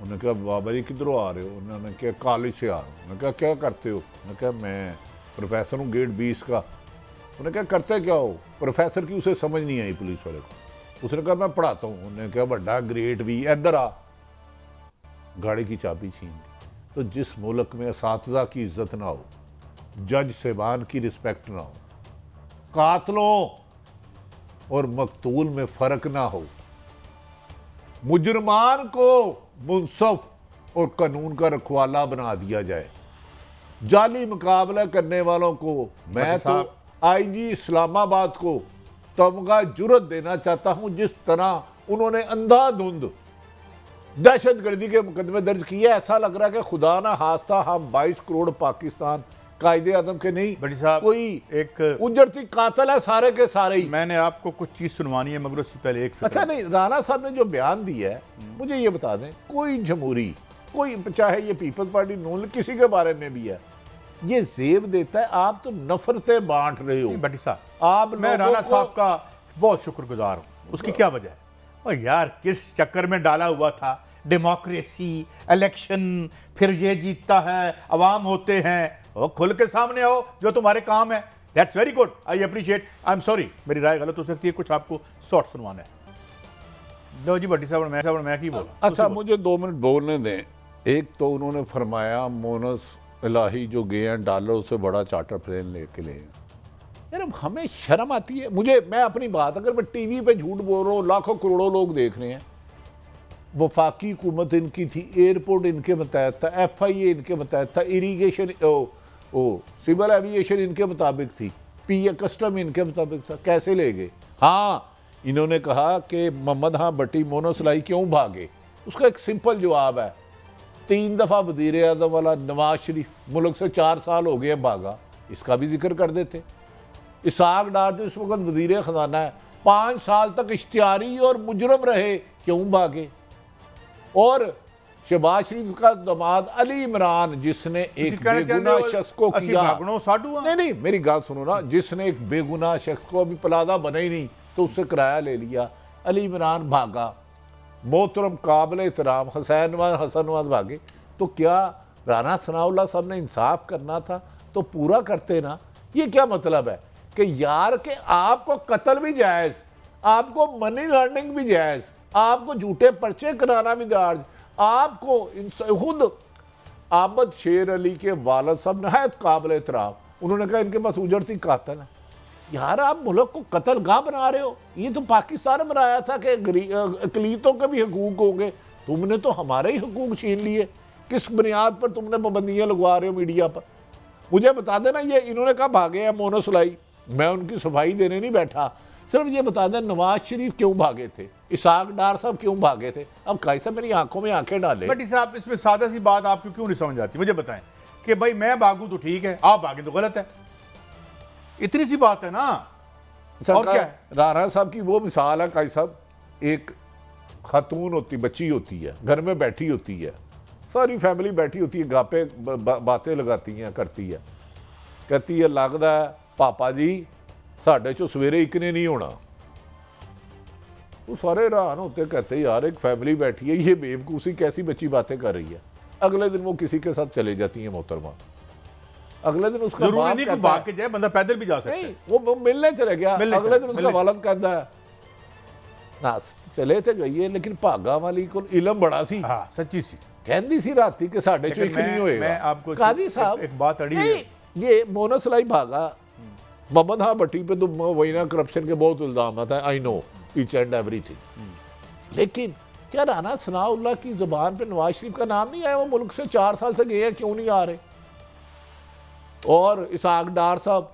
Speaker 2: उन्होंने कहा बाबा जी किधरों आ रहे हो? उन्होंने कहा कॉलेज से आ रहा हूँ। उन्होंने कहा क्या करते हो? उन्होंने कहा मैं प्रोफेसर हूँ गेट 20 का। उन्होंने कहा करते क्या हो? प्रोफेसर की उसे समझ नहीं आई पुलिस वाले को। उसने कहा मैं पढ़ाता हूँ। उन्होंने कहा बड़ा ग्रेट भी, इधर आ, गाड़ी की चाबी छीन ली। तो जिस मुल्क में असातिज़ा की इज्जत ना हो, जज साहिबान की रिस्पेक्ट ना हो, कातलों और मकतूल में फ़र्क ना हो, मुजरमान को मुंसफ और कानून का रखवाला बना दिया जाए, जाली मुकाबला करने वालों को, मैं तो IG इस्लामाबाद को तमगा जुर्रत देना चाहता हूं। जिस तरह उन्होंने अंधाधुंध दहशतगर्दी के मुकदमे दर्ज किए, ऐसा लग रहा है कि खुदा ना खास्ता हम 22 करोड़ पाकिस्तान कायदे आदम के नहीं,
Speaker 1: बड़ी साहब
Speaker 2: कोई
Speaker 1: एक
Speaker 2: उजरती कातल है सारे के सारे ही।
Speaker 1: मैंने आपको कुछ चीज सुनवानी है मगर उससे पहले एक
Speaker 2: अच्छा नहीं, राना साहब ने जो बयान दिया है, मुझे ये बता दें, कोई जमहूरी, कोई चाहे ये पीपल्स पार्टी नून किसी के बारे में भी है, ये जेब देता है आप तो नफरतें बांट रहे हो।
Speaker 1: बड़ी साहब आप, मैं राना साहब का बहुत शुक्रगुजार हूँ। उसकी क्या वजह है? और यार किस चक्कर में डाला हुआ था, डेमोक्रेसी, इलेक्शन, फिर ये जीतता है, अवाम होते हैं, और खुल के सामने आओ जो तुम्हारे काम है। That's very good, I appreciate. I am sorry मेरी राय गलत हो सकती है, कुछ आपको शॉर्ट सुनवाना है। लो जी भट्टी साहब मैं की बोला।
Speaker 2: अच्छा मुझे 2 मिनट बोलने दें। एक तो उन्होंने फरमाया मोनस इलाही जो गए हैं डॉलर से बड़ा चार्टर प्लेन लेके ले। यार हमें शर्म आती है। मैं अपनी बात, अगर मैं टीवी पे झूठ बोल रहा हूँ, लाखों करोड़ों लोग देख रहे हैं, वफाकी हुकूमत इनकी थी, एयरपोर्ट इनके मुताबिक था, FIA इनके मुताबिक था, इरीगेशन सिविल एविएशन इनके मुताबिक थी, PA कस्टम इनके मुताबिक था, कैसे ले गए? हाँ, इन्होंने कहा कि मोहम्मद हाँ भट्टी मोनोसलाई क्यों भागे? उसका एक सिंपल जवाब है, 3 दफ़ा वज़ीर आज़म वाला नवाज शरीफ मुल्क से 4 साल हो गए भागा, इसका भी जिक्र कर देते। इसाक डार जो इस वक्त वज़ीर ख़जाना है, 5 साल तक इश्तिहारी और मुजरम रहे, क्यों भागे? और शहबाज शरीफ का दामाद अली इमरान जिसने एक बेगुनाह शख्स को किया, नहीं मेरी बात सुनो ना, जिसने एक बेगुनाह शख्स को, अभी प्लादा बना ही नहीं तो उससे किराया ले लिया, अली इमरान भागा, मोहतरम काबिल एहतराम हसन नवाज भागे। तो क्या राना सनाउल्लाह साहब ने इंसाफ करना था तो पूरा करते ना? ये क्या मतलब है कि यार के आपको कत्ल भी जायज़, आपको मनी लॉन्ड्रिंग भी जायज़, आपको झूठे पर्चे कराना भी जायज़, आपको खुद आबद शेर अली के वालिद साहब नहायत काबिल एहतराम, उन्होंने कहा इनके पास उजड़ती कातिल है। यार आप मुल्क को कत्ल गाह बना रहे हो। ये तो पाकिस्तान बनाया था कि अकलीतों के भी हकूक होंगे, तुमने तो हमारे ही हकूक छीन लिए। किस बुनियाद पर तुमने पाबंदियाँ लगवा रहे हो मीडिया पर? मुझे बता देना, ये इन्होंने कहा भागे हैं मोनोसलाई, मैं उनकी सफाई देने नहीं बैठा, सिर्फ ये बता दें नवाज शरीफ क्यों भागे थे, इसाक डार साहब क्यों भागे थे। अब काई साहब मेरी आंखों में आंखें डाले।
Speaker 1: भट्टी साहब इसमें सादा सी बात आपको क्यों नहीं समझ आती, मुझे बताएं कि भाई मैं भागूं तो ठीक है, आप भागे तो गलत है, इतनी सी बात है ना। और क्या है?
Speaker 2: राणा साहब की वो मिसाल है, काई साहब, एक खातून होती, बच्ची होती है, घर में बैठी होती है, सारी फैमिली बैठी होती है, गापे बातें लगाती हैं, करती है, कहती है लगता है पापा जी साढ़े चो सवेरे एक ने नहीं होना। वो सारे हैरान होते, कहते यार एक फैमिली बैठी है, ये बेवकूफ़ी कैसी बच्ची बातें कर रही है। अगले दिन वो किसी के साथ चले जाती है मोहतरमा, अगले दिन उसका
Speaker 1: बाप नहीं कोई भाग के जाए, बंदा पैदल भी जा सकता है,
Speaker 2: वो मिलने चले गया, अगले दिन उसका वालिद कहता है ना चले तो गई है लेकिन भागा वाली को इलम बड़ा सी।
Speaker 1: हाँ, सच्ची सी
Speaker 2: कहती सी राती के साढ़े चो नहीं होएगा।
Speaker 1: मैं आपको
Speaker 2: काजी साहब
Speaker 1: एक बात अड़ी है,
Speaker 2: ये मोनोसलाई भागा, मोहम्मद हाँ भट्टी पे तो वही ना करप्शन के बहुत इल्जाम आता है, I know each and everything, लेकिन क्या राना सनाउल्लाह की जुबान पे नवाज शरीफ का नाम नहीं आया? वो मुल्क से 4 साल से गए हैं, क्यों नहीं आ रहे? और इसाक डार साहब,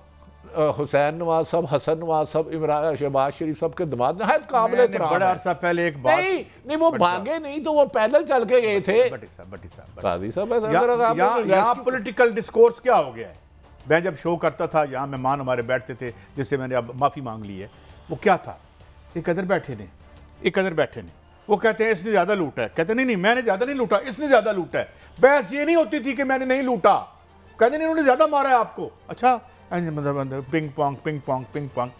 Speaker 2: हुसैन नवाज साहब, हसन नवाज साहब, इमरान शहबाज शरीफ साहब के दामाद नहायत काबिल एहतराम
Speaker 1: बड़ा अरसा पहले एक बात
Speaker 2: नहीं वो भागे नहीं तो वो पैदल चल के गए थे।
Speaker 1: भट्टी
Speaker 2: साहब
Speaker 1: यहाँ पॉलिटिकल डिस्कोर्स क्या हो गया है? मैं जब शो करता था, यहाँ मेहमान हमारे बैठते थे, जिससे मैंने अब माफ़ी मांग ली है, वो क्या था, एक अदर बैठे ने, एक अदर बैठे ने, वो कहते हैं इसने ज़्यादा लूटा है, कहते नहीं मैंने ज़्यादा नहीं लूटा, इसने ज़्यादा लूटा है। बहस ये नहीं होती थी कि मैंने नहीं लूटा, कहते नहीं उन्होंने ज़्यादा मारा है आपको। अच्छा मतलब ping pong ping pong ping pong,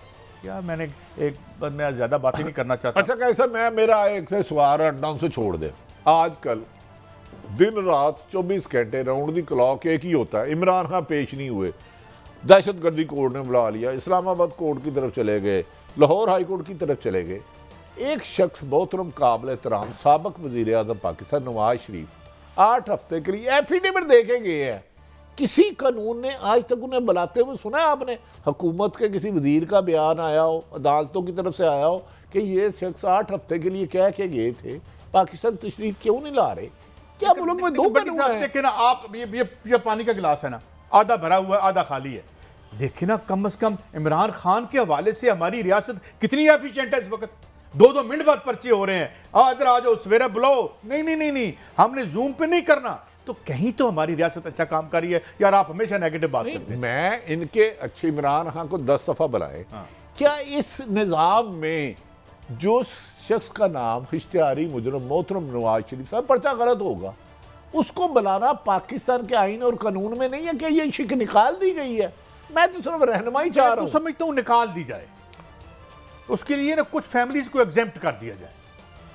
Speaker 1: क्या मैंने एक मैं ज़्यादा बातें नहीं करना चाहता।
Speaker 2: अच्छा कैसा, मैं मेरा एक से सवाल अड्डा से छोड़ दे, आजकल दिन रात 24 घंटे राउंड दी क्लॉक एक ही होता है। इमरान खान पेश नहीं हुए, दहशतगर्दी कोर्ट ने बुला लिया, इस्लामाबाद कोर्ट की तरफ चले गए, लाहौर हाई कोर्ट की तरफ चले गए। एक शख्स मोहतरम काबिल एहतराम साबिक वज़ीर आज़म पाकिस्तान नवाज शरीफ 8 हफ्ते के लिए एफिडेविट दे के गए हैं। किसी कानून ने आज तक उन्हें बुलाते हुए सुना है आपने? हुकूमत के किसी वजीर का बयान आया हो, अदालतों की तरफ से आया हो कि ये शख्स 8 हफ्ते के लिए कह के गए थे पाकिस्तान तशरीफ क्यों नहीं ला रहे? क्या मुल्क में 2 कानून हैं?
Speaker 1: देखिए ना आप, ये पानी का गिलास है ना, आधा भरा हुआ है आधा खाली है। देखिए ना कम से कम इमरान खान के हवाले से हमारी रियासत कितनी एफिशिएंट है इस वक्त। 2-2 मिनट बाद पर्चे हो रहे हैं, इधर आ जाओ, सवेरे बुलाओ, नहीं हमने जूम पे नहीं करना। तो कहीं तो हमारी रियासत अच्छा काम कर रही है यार, आप हमेशा नेगेटिव बात करते हैं।
Speaker 2: मैं इनके अच्छे इमरान खान को 10 दफा बुलाए। क्या इस निज़ाम में जो शख्स का नाम इश्तिहारी मुजरम मोहतरम नवाज शरीफ साहब, पर्चा गलत होगा, उसको बुलाना पाकिस्तान के आईन और कानून में नहीं है? कि ये शिक निकाल दी गई है? मैं तो सिर्फ रहनुमाई चाह रहा हूं।
Speaker 1: समझता हूं निकाल दी जाए, उसके लिए ना कुछ फैमिलीज को एग्जेम्प्ट कर दिया जाए,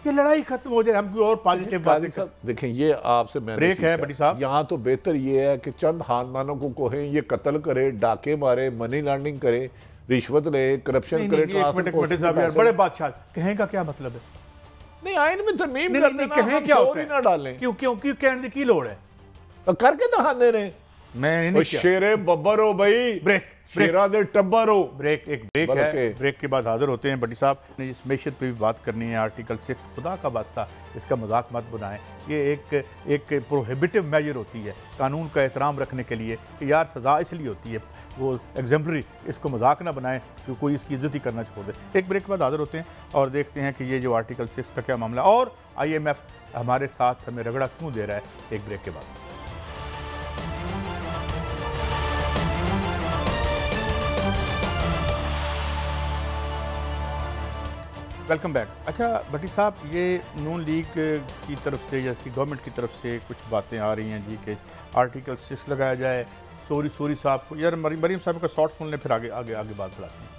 Speaker 1: ये लड़ाई खत्म हो जाए, हम कोई और पॉजिटिव बातें कर।
Speaker 2: देखें ये आपसे
Speaker 1: ब्रेक है बड़ी साहब,
Speaker 2: यहाँ तो बेहतर ये है कि चंद खानदानों को कहें ये कत्ल करे, डाके मारे, मनी लॉन्ड्रिंग करे, रिश्वत ले, करप्शन करे।
Speaker 1: बड़े बादशाह, कहें का क्या मतलब है?
Speaker 2: नहीं आइन में तरमीम
Speaker 1: नहीं,
Speaker 2: कर
Speaker 1: नहीं,
Speaker 2: देना,
Speaker 1: कहें
Speaker 2: हम
Speaker 1: क्या
Speaker 2: शोर
Speaker 1: होता
Speaker 2: ही
Speaker 1: है?
Speaker 2: ना डालें।
Speaker 1: क्यों क्यों क्यों कहने की लोड़ है?
Speaker 2: तो करके दिखाने रहे
Speaker 1: मैं
Speaker 2: वो शेरे बब्बर हो भाई,
Speaker 1: ब्रेक
Speaker 2: शेरा दे टब्बर हो।
Speaker 1: ब्रेक एक ब्रेक है, ब्रेक के बाद हाजिर होते हैं। बड़ी साहब ने इस मैशत पे भी बात करनी है। आर्टिकल 6 खुदा का वास्ता इसका मजाक मत बनाएं। ये एक प्रोहिबिटिव मेजर होती है कानून का एहतराम रखने के लिए कि यार सज़ा इसलिए होती है, वो एग्जाम्पलरी, इसको मजाक ना बनाएं कि कोई इसकी इज्जत ही करना छोड़ दे। एक ब्रेक के बाद हाजिर होते हैं और देखते हैं कि ये जो आर्टिकल 6 का क्या मामला, और IMF हमारे साथ हमें रगड़ा क्यों दे रहा है। एक ब्रेक के बाद वेलकम बैक। अच्छा भट्टी साहब, ये नून लीग की तरफ से या इसकी गवर्नमेंट की तरफ से कुछ बातें आ रही हैं जी कि आर्टिकल 6 लगाया जाए। सोरी साहब को यार, मरीम साहब का शॉर्ट सुन लें, फिर आगे आगे आगे बात बढ़ाते हैं।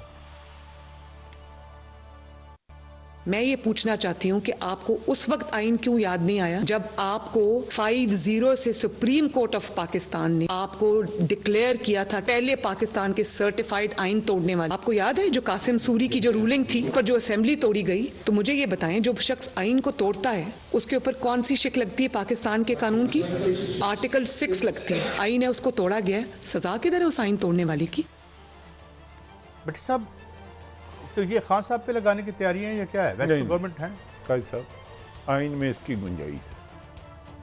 Speaker 4: मैं ये पूछना चाहती हूँ कि आपको उस वक्त आइन क्यों याद नहीं आया जब आपको 5-0 से सुप्रीम कोर्ट ऑफ पाकिस्तान ने आपको डिक्लेयर किया था पहले पाकिस्तान के सर्टिफाइड आइन तोड़ने वाले। आपको याद है जो कासिम सूरी की जो रूलिंग थी पर जो असेंबली तोड़ी गई? तो मुझे ये बताएं, जो शख्स आइन को तोड़ता है उसके ऊपर कौन सी शिक लगती है पाकिस्तान के कानून की? आर्टिकल 6 लगती है। आइन है, उसको तोड़ा गया है, सजा किधर है उस आइन तोड़ने वाले की?
Speaker 1: भट्टी साहब, तो ये खान साहब पे लगाने की तैयारी है या क्या है? वैसे गवर्नमेंट है
Speaker 2: काजी साहब, आइन में इसकी गुंजाइश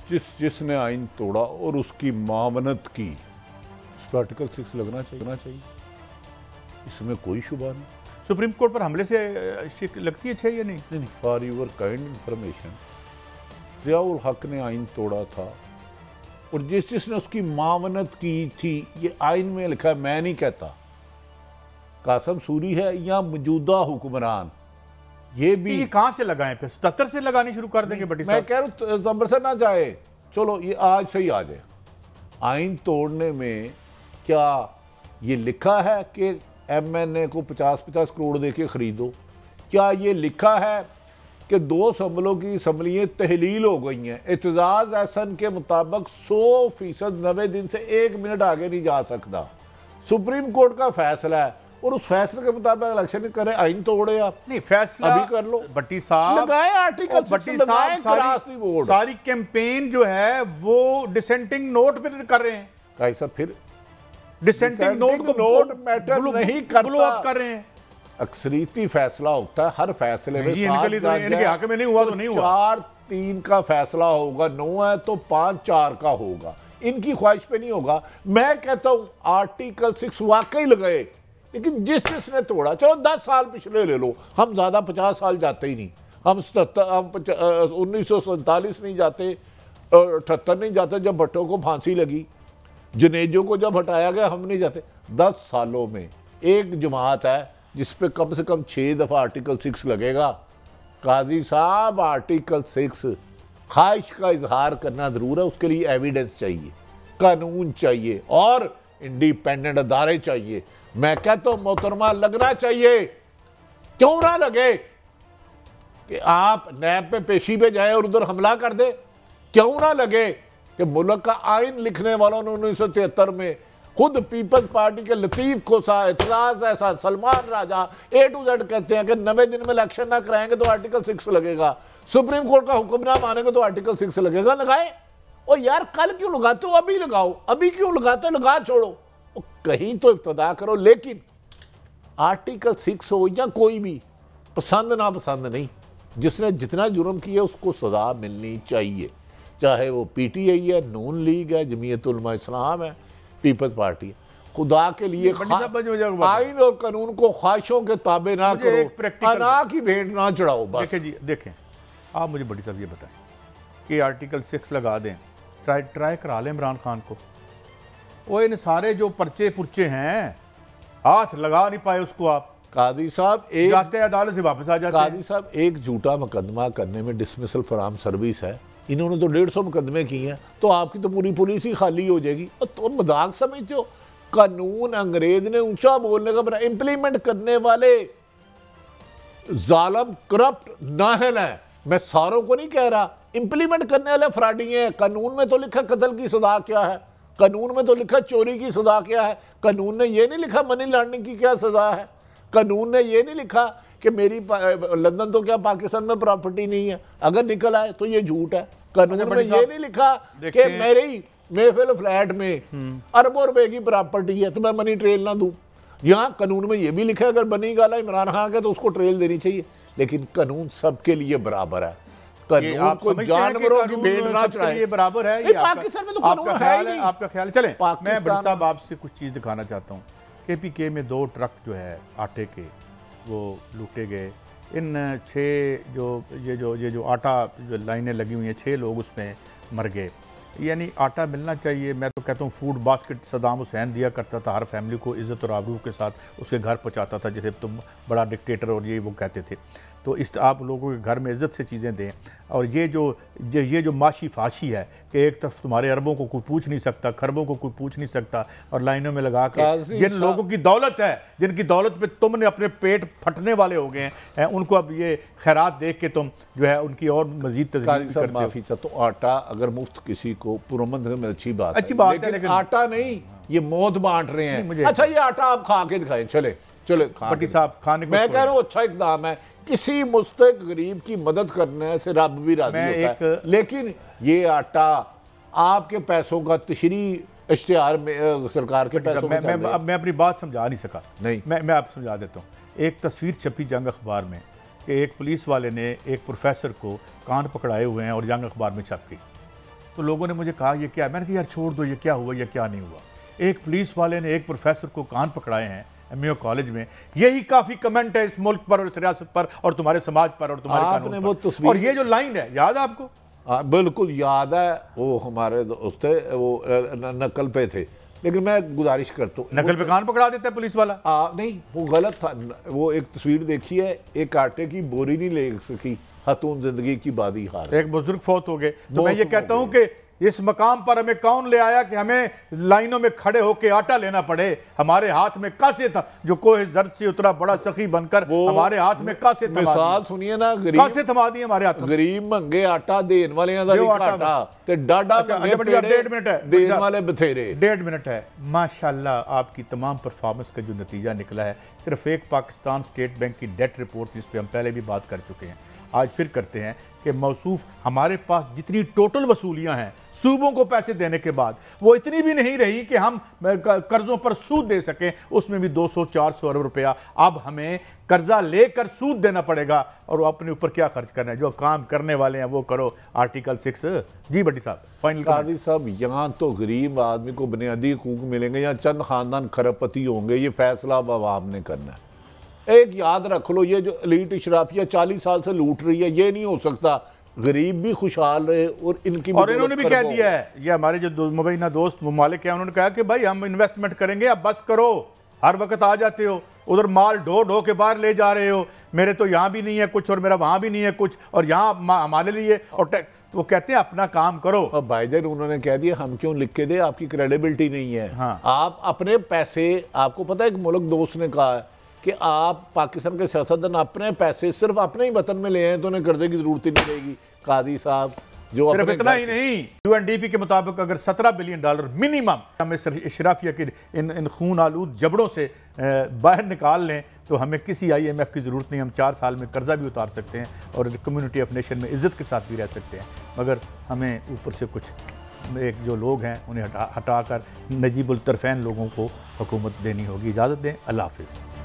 Speaker 2: है। जिसने आइन तोड़ा और उसकी मावनत की, उस पर आर्टिकल 6 लगना चाहिए, इसमें कोई शुबा नहीं।
Speaker 1: सुप्रीम कोर्ट पर हमले से शिक लगती है 6 या नहीं?
Speaker 2: For your kind information, Ziaul Haq ने आइन तोड़ा था और जिसने उसकी मावनत की थी, ये आइन में लिखा है, मैं नहीं कहता कासिम सूरी है या मौजूदा हुक्मरान, ये भी
Speaker 1: कहां से लगाएं? फिर 77 से लगानी शुरू कर देंगे भट्टी साहब?
Speaker 2: मैं कह रहा हूं जबर से ना जाए, चलो ये आज से ही आ जाए। आइन तोड़ने में क्या ये लिखा है कि MNA को 50-50 करोड़ देके खरीदो? क्या ये लिखा है कि 2 असम्बलों की असम्बलियाँ तहलील हो गई हैं? एतजाज़ एहसन के मुताबिक 100% 90 दिन से 1 मिनट आगे नहीं जा सकता। सुप्रीम कोर्ट का फैसला है और उस फैसले के मुताबिक इलेक्शन करे। आइन तोड़े आप?
Speaker 1: नहीं, फैसला
Speaker 2: अभी कर लो।
Speaker 1: भट्टी साहब
Speaker 2: लगाए आर्टिकल,
Speaker 1: भट्टी साहब सारी कैंपेन जो है वो डिसेंटिंग नोट पे कर रहे हैं।
Speaker 2: कैसा फिर
Speaker 1: डिसेंटिंग नोट
Speaker 2: मैटर नहीं करता,
Speaker 1: ब्लो अप कर रहे हैं।
Speaker 2: अक्सरीती फैसला होता है, हर फैसले में
Speaker 1: इनके हक में नहीं हुआ तो नहीं हुआ।
Speaker 2: 4-3 का फैसला होगा, 9 है तो 5-4 का होगा, इनकी ख्वाहिश पे नहीं होगा। मैं कहता हूं आर्टिकल 6 वाकई लगाए, लेकिन जिसने तोड़ा, चलो 10 साल पिछले ले लो, हम ज्यादा 50 साल जाते ही नहीं, हम 1947 नहीं जाते, 78 नहीं जाते जब भट्टो को फांसी लगी, जनेजो को जब हटाया गया हम नहीं जाते। 10 सालों में एक जमात है जिस पे कम से कम 6 दफा आर्टिकल 6 लगेगा। काजी साहब, आर्टिकल 6 ख्वाहिश का इजहार करना जरूर है, उसके लिए एविडेंस चाहिए, कानून चाहिए और इंडिपेंडेंट अदारे चाहिए। मैं कहता हूं मोहतरमा लगना चाहिए, क्यों ना लगे कि आप नैब पे पेशी पे जाए और उधर हमला कर दे? क्यों ना लगे कि मुल्क का आइन लिखने वालों ने 1973 में खुद पीपल्स पार्टी के लतीफ खोसा, एतराज ऐसा, सलमान राजा A to Z कहते हैं कि 90 दिन में इलेक्शन ना कराएंगे तो आर्टिकल 6 लगेगा, सुप्रीम कोर्ट का हुक्म ना मानेंगे तो आर्टिकल 6 लगेगा। लगाए। और यार कल क्यों लगाते हो? अभी लगाओ। अभी क्यों लगाते? लगा छोड़ो, कहीं तो इब्तदा करो। लेकिन आर्टिकल 6 हो या कोई भी, पसंद ना पसंद नहीं, जिसने जितना जुर्म किया उसको सजा मिलनी चाहिए, चाहे वो PTI है, नून लीग है, जमीयत उलमा इस्लाम है, पीपल्स पार्टी है। खुदा के लिए आइन और कानून को ख्वाहिशों के ताबे ना करो, अना की भेंट ना चढ़ाओ। बस
Speaker 1: देखें जी, देखें आप मुझे बड़ी साहब ये बताएं कि आर्टिकल 6 लगा दें, ट्राई करा लें इमरान खान को। वो इन सारे जो पर्चे पुर्चे हैं, हाथ लगा नहीं पाए उसको आप।
Speaker 2: कादी साहब एक
Speaker 1: जाते हैं अदालत से वापस आ जाते हैं।
Speaker 2: कादी साहब एक झूठा मुकदमा करने में डिसमिसल फॉर आर्म सर्विस है, इन्होंने तो 150 मुकदमे किए हैं, तो आपकी तो पूरी पुलिस ही खाली हो जाएगी। और तो मजाक समझते हो? कानून अंग्रेज ने ऊंचा बोलने का बना, इंप्लीमेंट करने वाले जालिम करप्ट नाहल है। मैं सारों को नहीं कह रहा, इंप्लीमेंट करने वाले फ्रॉडी हैं। कानून में तो लिखा कत्ल की सजा क्या है, कानून में तो लिखा चोरी की सजा क्या है, कानून ने यह नहीं लिखा मनी लॉन्ड्रिंग की क्या सजा है, कानून ने यह नहीं लिखा कि मेरी लंदन तो क्या पाकिस्तान में प्रॉपर्टी नहीं है, अगर निकल आए तो ये झूठ है। कानून में ये नहीं लिखा कि मेरे ही महफिल फ्लैट में अरबों रुपए की प्रॉपर्टी है तो मैं मनी ट्रेल ना दूं। यहाँ कानून में ये भी लिखा है अगर बनी गाला इमरान खान का तो उसको ट्रेल देनी चाहिए, लेकिन कानून सबके लिए बराबर है। कानून को जानवरों की भेड़ ना चढ़ाए,
Speaker 1: बराबर है। ये
Speaker 2: पाकिस्तान में तो कानून है ही नहीं।
Speaker 1: आपका ख्याल चले। मैं बड़ी साहब आपसे कुछ चीज़ दिखाना चाहता हूँ। KPK में 2 ट्रक जो है आटे के वो लूटे गए। इन 6 ये जो आटा जो लाइनें लगी हुई हैं 6 लोग उसमें मर गए। यानी आटा मिलना चाहिए। मैं तो कहता हूँ फूड बास्केट सद्दाम हुसैन दिया करता था, हर फैमिली को इज़्ज़त और आबरू के साथ उसके घर पहुँचाता था, जैसे तुम बड़ा डिक्टेटर और ये वो कहते थे। तो इस आप लोगों के घर में इज़्ज़त से चीज़ें दें। और ये जो माशी फाशी है कि एक तरफ तुम्हारे अरबों को कोई पूछ नहीं सकता, खरबों को कोई पूछ नहीं सकता, और लाइनों में लगा के जिन लोगों की दौलत है, जिनकी दौलत पे तुमने अपने पेट फटने वाले हो गए हैं, उनको अब ये खैरात देख के तुम जो है उनकी और मज़ीद तज़कीर करते हो।
Speaker 2: तो आटा अगर मुफ्त किसी को पुरमंद में अच्छी बात
Speaker 1: है,
Speaker 2: लेकिन आटा नहीं, ये मौत बांट रहे हैं। अच्छा ये आटा आप खा के दिखाएं, चले
Speaker 1: भट्टी साहब खाने को।
Speaker 2: मैं कह रहा हूँ अच्छा इक़दाम है, किसी मुस्तहिक गरीब की मदद करने से रब भी राजी होता है। लेकिन ये आटा आपके पैसों का तशरी इश्तिहार में सरकार के पैसों में
Speaker 1: मैं अपनी बात समझा नहीं सका।
Speaker 2: नहीं
Speaker 1: मैं आपको समझा देता हूँ। एक तस्वीर छपी जंग अखबार में कि एक पुलिस वाले ने एक प्रोफेसर को कान पकड़ाए हुए हैं और जंग अखबार में छप गई। तो लोगों ने मुझे कहा ये क्या है। मैंने कहा यार छोड़ दो, ये क्या हुआ, ये क्या नहीं हुआ। एक पुलिस वाले ने एक प्रोफेसर को कान पकड़ाए हैं MAO कॉलेज में। यही काफी कमेंट है इस मुल्क पर और इस रियासत पर और तुम्हारे समाज पर और तुम्हारे कानून पर। और ये जो लाइन है याद है आपको?
Speaker 2: बिल्कुल याद है। वो हमारे दोस्त थे, वो नकल पे थे, लेकिन मैं गुजारिश करता हूँ
Speaker 1: नकल पे कान पकड़ा देता है पुलिस वाला।
Speaker 2: नहीं वो गलत था। वो एक तस्वीर देखी है, एक आटे की बोरी नहीं ले सकी खातून जिंदगी की बादी हार,
Speaker 1: एक बुजुर्ग फौत हो गए। तो मैं ये कहता हूँ कि इस मकाम पर हमें कौन ले आया कि हमें लाइनों में खड़े होकर आटा लेना पड़े। हमारे हाथ में कासे था, जो कोई जर्द से उतरा बड़ा सखी बनकर हमारे हाथ में कासे थमा।
Speaker 2: मिसाल सुनिए ना,
Speaker 1: कासे थमा दिए हमारे हाथ।
Speaker 2: गरीब मंगे आटा देने वाले आटा ते डाडा
Speaker 1: 1.5 मिनट है
Speaker 2: देने वाले बथेरे।
Speaker 1: 1.5 मिनट है। माशाल्लाह आपकी तमाम परफॉर्मेंस का जो नतीजा निकला है, सिर्फ एक पाकिस्तान स्टेट बैंक की डेट रिपोर्ट, जिस पर हम पहले भी बात कर चुके हैं, आज फिर करते हैं कि मौसूफ हमारे पास जितनी टोटल वसूलियां हैं सूबों को पैसे देने के बाद, वो इतनी भी नहीं रही कि हम कर्जों पर सूद दे सकें। उसमें भी 200-400 अरब रुपया अब हमें कर्जा लेकर सूद देना पड़ेगा। और अपने ऊपर क्या खर्च करना है? जो काम करने वाले हैं वो करो। आर्टिकल 6। जी भट्टी साहब फाइनल।
Speaker 2: काजी साहब, यहाँ तो गरीब आदमी को बुनियादी हकूक मिलेंगे या चंद खानदान खरबपति होंगे, ये फैसला अब आवाम ने करना है। एक याद रख लो, ये जो एलीट इशराफिया 40 साल से लूट रही है, ये नहीं हो सकता। गरीब भी खुशहाल रहे और इनकी
Speaker 1: और इन्होंने भी कह दिया है, ये हमारे जो मुबैना दोस्त ममालिक हैं, उन्होंने कहा कि भाई हम इन्वेस्टमेंट करेंगे, अब बस करो। हर वक्त आ जाते हो, उधर माल ढो के बाहर ले जा रहे हो, मेरे तो यहाँ भी नहीं है कुछ और मेरा वहाँ भी नहीं है कुछ, और यहाँ हमारे लिए। और तो वो कहते हैं अपना काम करो।
Speaker 2: अब भाईजान उन्होंने कह दिया हम क्यों लिख के दे, आपकी क्रेडिबिलिटी नहीं है।
Speaker 1: हाँ।
Speaker 2: आप अपने पैसे, आपको पता है एक मुल्क दोस्त ने कहा कि आप पाकिस्तान के सियासतदान अपने पैसे सिर्फ अपने ही वतन में ले आए तो उन्हें कर्जे की जरूरत ही नहीं रहेगी। काजी साहब जो
Speaker 1: सिर्फ इतना ही नहीं, UNDP के मुताबिक अगर $17 बिलियन मिनिमम हमें इशराफिया के इन खून आलूद जबड़ों से बाहर निकाल लें तो हमें किसी IMF की ज़रूरत नहीं। हम 4 साल में कर्जा भी उतार सकते हैं और कम्युनिटी ऑफ नेशन में इज़्ज़त के साथ भी रह सकते हैं। मगर हमें ऊपर से कुछ एक जो लोग हैं उन्हें हटाकर नजीबुल तरफ़ैन लोगों को हुकूमत देनी होगी। इजाज़त दें। अल्लाह हाफ़िज़।